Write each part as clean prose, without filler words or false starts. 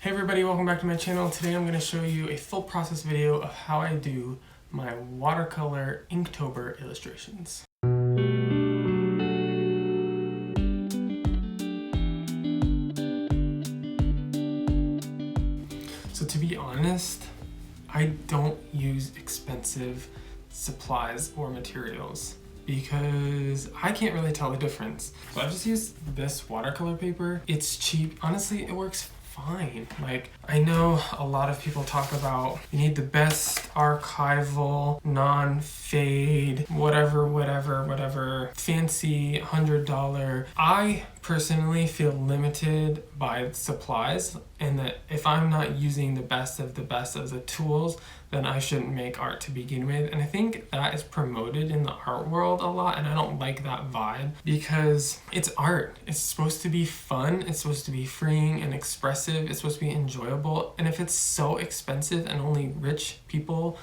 Hey everybody, welcome back to my channel. Today I'm going to show you a full process video of how I do my watercolor Inktober illustrations. So to be honest, I don't use expensive supplies or materials because I can't really tell the difference. So I just use this watercolor paper. It's cheap. Honestly, it works fine. Like, I know a lot of people talk about you need the best archival, non-fade, whatever, fancy $100. I personally feel limited by supplies, and that if I'm not using the best of the tools, then I shouldn't make art to begin with. And I think that is promoted in the art world a lot, and I don't like that vibe because it's art. It's supposed to be fun, it's supposed to be freeing and expressive, it's supposed to be enjoyable. And if it's so expensive and only people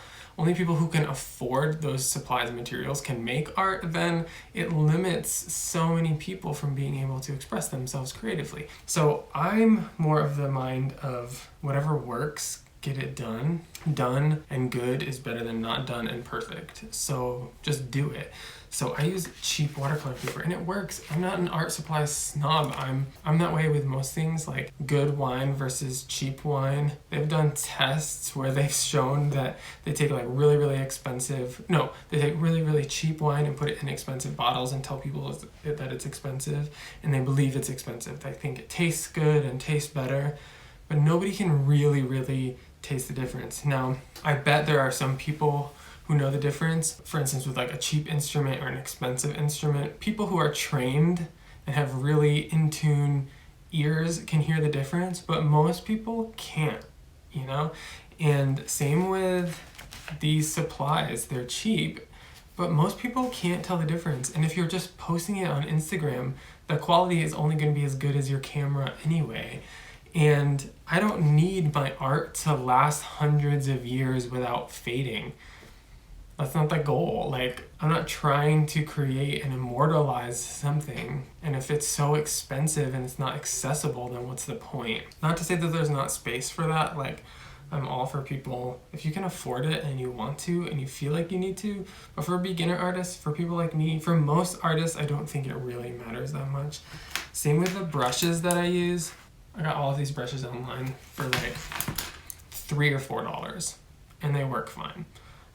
who can afford those supplies and materials can make art, then it limits so many people from being able to express themselves creatively. So I'm more of the mind of whatever works, get it done. Done and good is better than not done and perfect. So just do it. So I use cheap watercolor paper and it works. I'm not an art supply snob. I'm that way with most things, like good wine versus cheap wine. They've done tests where they've shown that they take like really really cheap wine and put it in expensive bottles and tell people that it's expensive, and they believe it's expensive. They think it tastes good and tastes better, but nobody can really taste the difference. Now, I bet there are some people who know the difference. For instance, with like a cheap instrument or an expensive instrument, people who are trained and have really in tune ears can hear the difference, but most people can't, you know? And same with these supplies. They're cheap, but most people can't tell the difference. And if you're just posting it on Instagram, the quality is only going to be as good as your camera anyway. And I don't need my art to last hundreds of years without fading. That's not the goal. Like, I'm not trying to create and immortalize something. And if it's so expensive and it's not accessible, then what's the point? Not to say that there's not space for that. Like, I'm all for people, if you can afford it and you want to and you feel like you need to. But for beginner artists, for people like me, for most artists, I don't think it really matters that much. Same with the brushes that I use. I got all of these brushes online for like $3 or $4 and they work fine.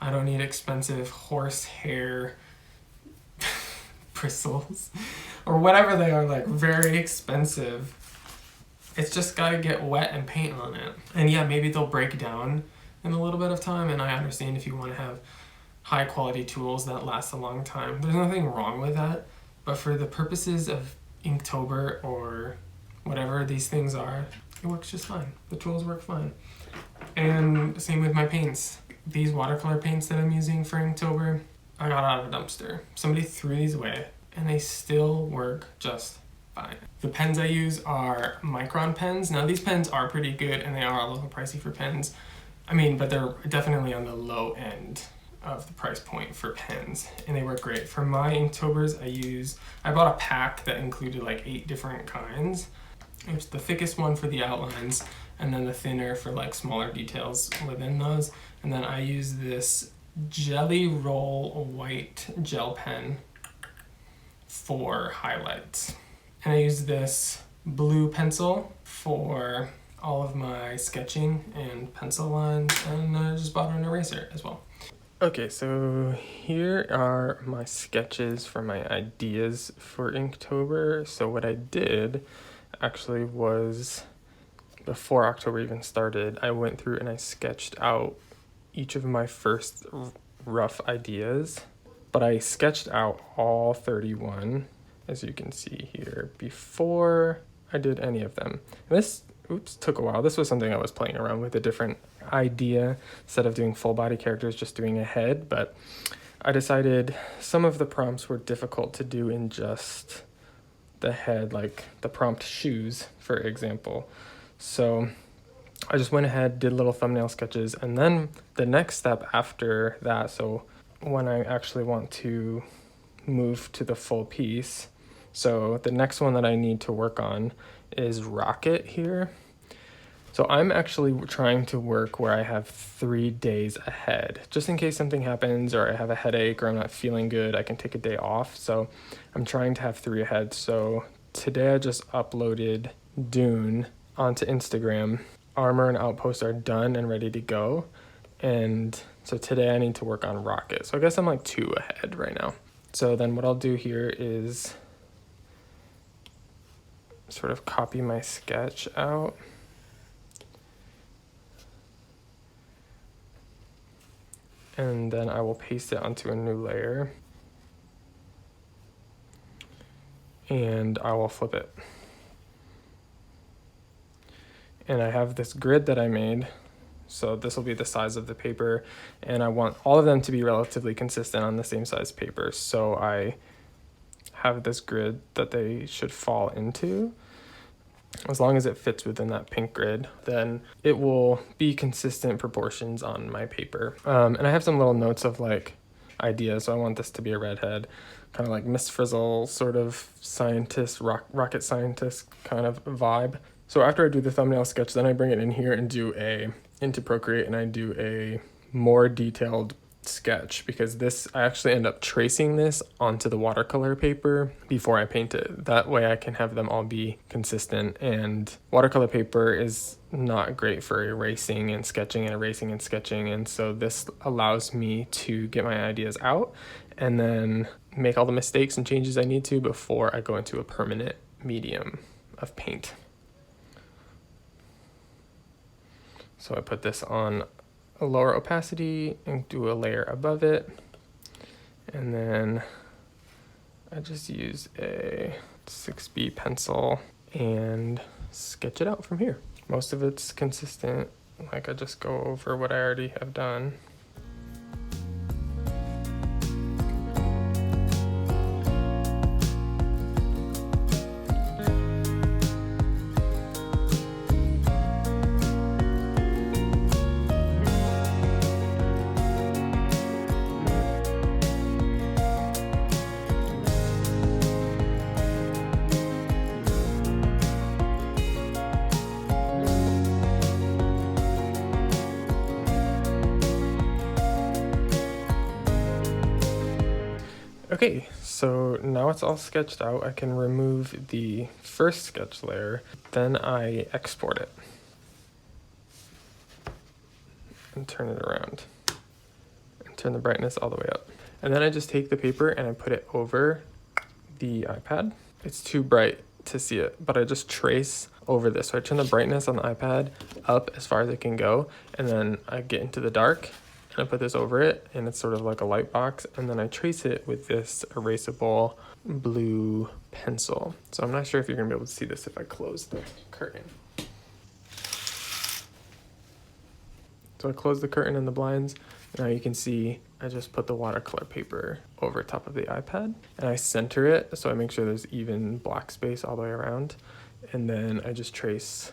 I don't need expensive horsehair bristles or whatever they are, like very expensive. It's just gotta get wet and paint on it. And yeah, maybe they'll break down in a little bit of time, and I understand if you want to have high quality tools that last a long time. There's nothing wrong with that, but for the purposes of Inktober or whatever these things are, it works just fine. The tools work fine. And same with my paints. These watercolor paints that I'm using for Inktober, I got out of a dumpster. Somebody threw these away and they still work just fine. The pens I use are micron pens. Now these pens are pretty good and they are a little pricey for pens. I mean, but they're definitely on the low end of the price point for pens, and they work great. For my Inktober's, I bought a pack that included like 8 different kinds. It's the thickest one for the outlines, and then the thinner for like smaller details within those. And then I use this Jelly Roll white gel pen for highlights. And I use this blue pencil for all of my sketching and pencil lines, and I just bought an eraser as well. Okay, so here are my sketches for my ideas for Inktober. So what I did actually was, before October even started, I went through and I sketched out each of my first rough ideas, but I sketched out all 31, as you can see here, before I did any of them. And this took a while. This was something I was playing around with, a different idea. Instead of doing full body characters, just doing a head, but I decided some of the prompts were difficult to do in just the head, like the prompt shoes, for example. So I just went ahead, did little thumbnail sketches, and then the next step after that, so when I actually want to move to the full piece, so the next one that I need to work on is Rocket here. So I'm actually trying to work where I have 3 days ahead, just in case something happens or I have a headache or I'm not feeling good, I can take a day off. So I'm trying to have 3 ahead. So today I just uploaded Dune onto Instagram. Armor and Outpost are done and ready to go. And so today I need to work on Rocket. So I guess I'm like 2 ahead right now. So then what I'll do here is sort of copy my sketch out. And then I will paste it onto a new layer. And I will flip it. And I have this grid that I made. So this will be the size of the paper. And I want all of them to be relatively consistent on the same size paper. So I have this grid that they should fall into. As long as it fits within that pink grid, then it will be consistent proportions on my paper. And I have some little notes of like ideas. So I want this to be a redhead, kind of like Miss Frizzle, sort of scientist, rocket scientist kind of vibe. So after I do the thumbnail sketch, then I bring it in here and into Procreate, and I do a more detailed sketch, because this, I actually end up tracing this onto the watercolor paper before I paint it. That way I can have them all be consistent, and watercolor paper is not great for erasing and sketching and erasing and sketching, and so this allows me to get my ideas out and then make all the mistakes and changes I need to before I go into a permanent medium of paint. So I put this on a lower opacity and do a layer above it. And then I just use a 6B pencil and sketch it out from here. Most of it's consistent. Like I just go over what I already have done. Okay, so now it's all sketched out. I can remove the first sketch layer, then I export it and turn it around and turn the brightness all the way up. And then I just take the paper and I put it over the iPad. It's too bright to see it, but I just trace over this. So I turn the brightness on the iPad up as far as it can go, and then I get into the dark. I put this over it, and it's sort of like a light box, and then I trace it with this erasable blue pencil. So I'm not sure if you're gonna be able to see this if I close the curtain. So I close the curtain and the blinds. Now you can see I just put the watercolor paper over top of the iPad, and I center it so I make sure there's even black space all the way around, and then I just trace.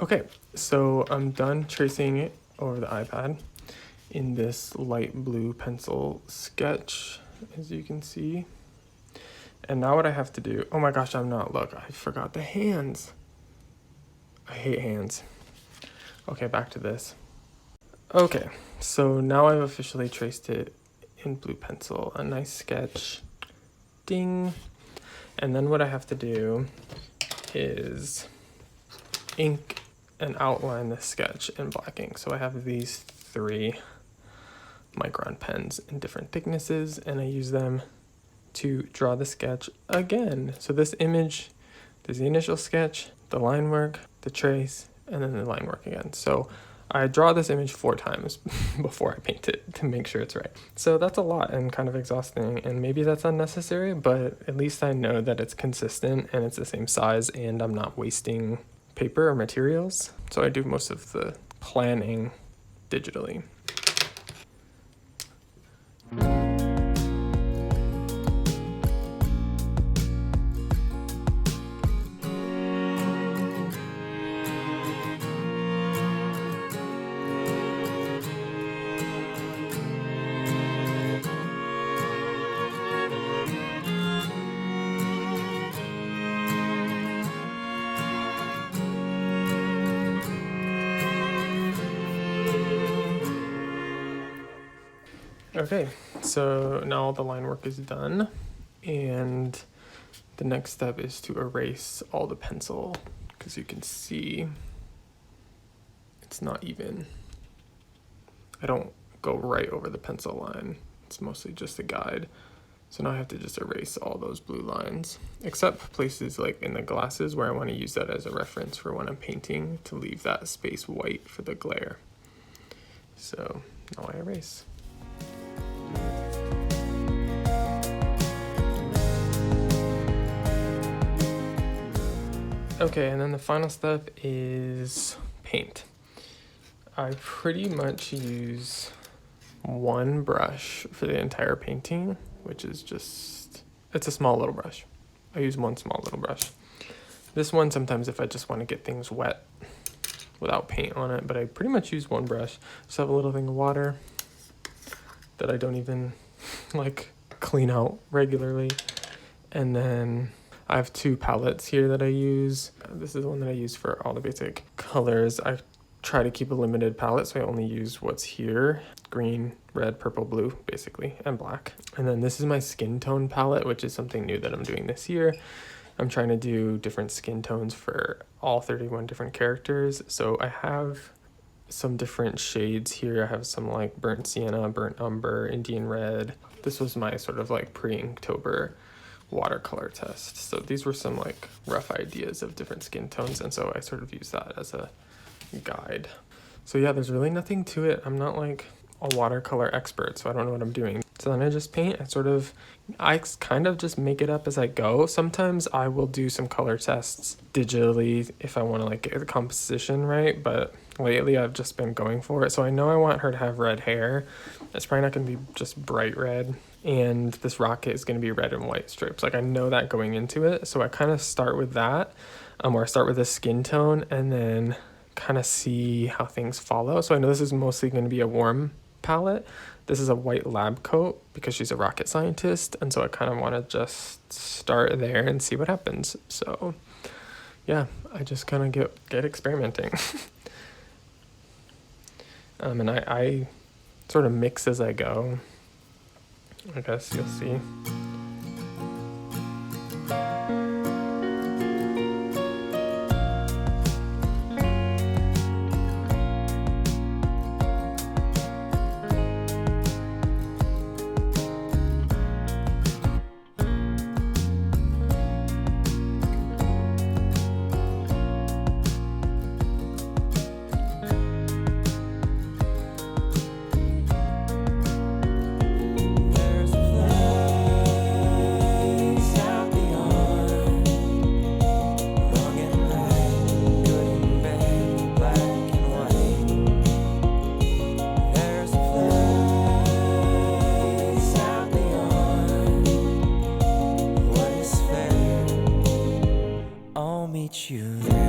Okay, so I'm done tracing it over the iPad in this light blue pencil sketch, as you can see. And now what I have to do, oh my gosh, look, I forgot the hands. I hate hands. Okay, back to this. Okay, so now I've officially traced it in blue pencil, a nice sketch, ding. And then what I have to do is ink and outline the sketch in black ink. So I have these 3 micron pens in different thicknesses, and I use them to draw the sketch again. So this image, there's the initial sketch, the line work, the trace, and then the line work again. So I draw this image 4 times before I paint it to make sure it's right. So that's a lot and kind of exhausting, and maybe that's unnecessary, but at least I know that it's consistent and it's the same size, and I'm not wasting paper or materials. So I do most of the planning digitally. Okay, so now all the line work is done, and the next step is to erase all the pencil, because you can see it's not even. I don't go right over the pencil line. It's mostly just a guide. So now I have to just erase all those blue lines, except places like in the glasses where I want to use that as a reference for when I'm painting to leave that space white for the glare. So now I erase. Okay, and then the final step is paint. I pretty much use one brush for the entire painting, which is just, it's a small little brush. I use one small little brush. This one, sometimes if I just want to get things wet without paint on it, but I pretty much use one brush. Just have a little thing of water that I don't even like clean out regularly. And then I have two palettes here that I use. This is the one that I use for all the basic colors. I try to keep a limited palette, so I only use what's here. Green, red, purple, blue, basically, and black. And then this is my skin tone palette, which is something new that I'm doing this year. I'm trying to do different skin tones for all 31 different characters. So I have some different shades here. I have some like burnt sienna, burnt umber, Indian red. This was my sort of like pre-Inktober watercolor test. So these were some like rough ideas of different skin tones, and so I sort of use that as a guide. So yeah, there's really nothing to it. I'm not like a watercolor expert, so I don't know what I'm doing. So then I just paint. I kind of just make it up as I go. Sometimes I will do some color tests digitally if I want to like get the composition right, but lately I've just been going for it. So I know I want her to have red hair. It's probably not going to be just bright red, and this rocket is going to be red and white stripes. Like I know that going into it, so I kind of start with that, or I start with a skin tone and then kind of see how things follow. So I know this is mostly going to be a warm palette. This is a white lab coat because she's a rocket scientist, and so I kind of want to just start there and see what happens. So yeah, I just kind of get experimenting. And I sort of mix as I go. I guess you'll see. You there.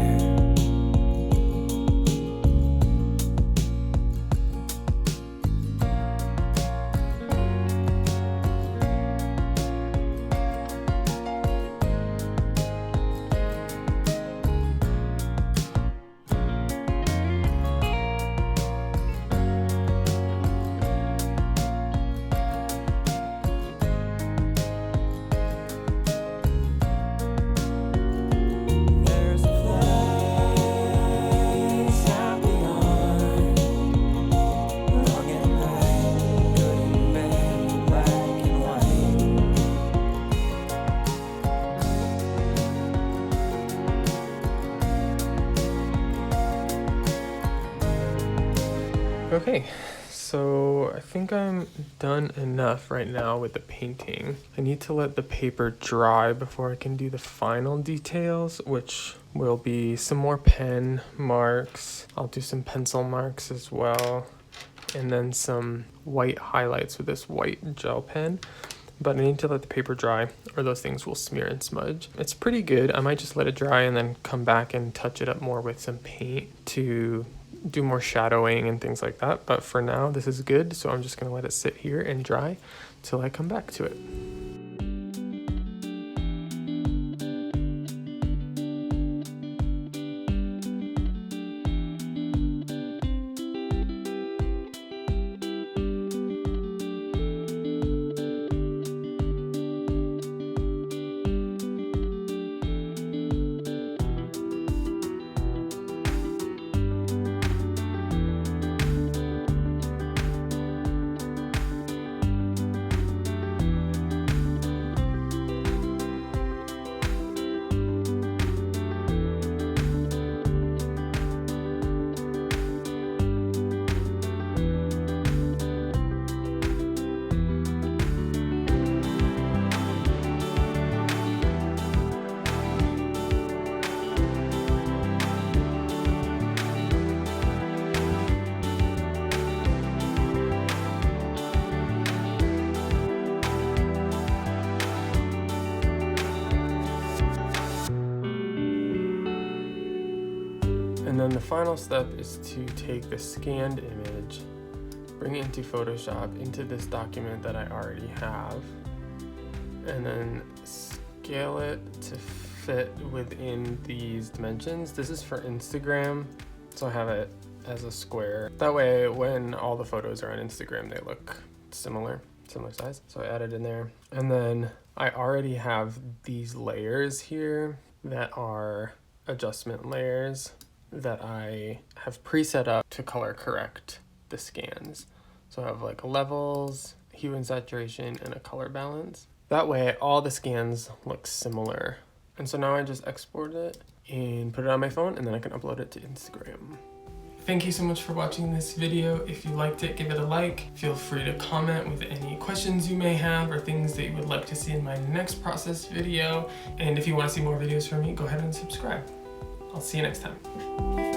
Okay, so I think I'm done enough right now with the painting. I need to let the paper dry before I can do the final details, which will be some more pen marks. I'll do some pencil marks as well, and then some white highlights with this white gel pen. But I need to let the paper dry or those things will smear and smudge. It's pretty good. I might just let it dry and then come back and touch it up more with some paint to do more shadowing and things like that. But for now, this is good. So I'm just gonna let it sit here and dry till I come back to it. And then the final step is to take the scanned image, bring it into Photoshop, into this document that I already have, and then scale it to fit within these dimensions. This is for Instagram, so I have it as a square. That way, when all the photos are on Instagram, they look similar size. So I added in there. And then I already have these layers here that are adjustment layers that I have preset up to color correct the scans. So I have like levels, hue and saturation, and a color balance. That way all the scans look similar. And so now I just export it and put it on my phone, and then I can upload it to Instagram. Thank you so much for watching this video. If you liked it, give it a like. Feel free to comment with any questions you may have or things that you would like to see in my next process video. And if you want to see more videos from me, go ahead and subscribe. I'll see you next time.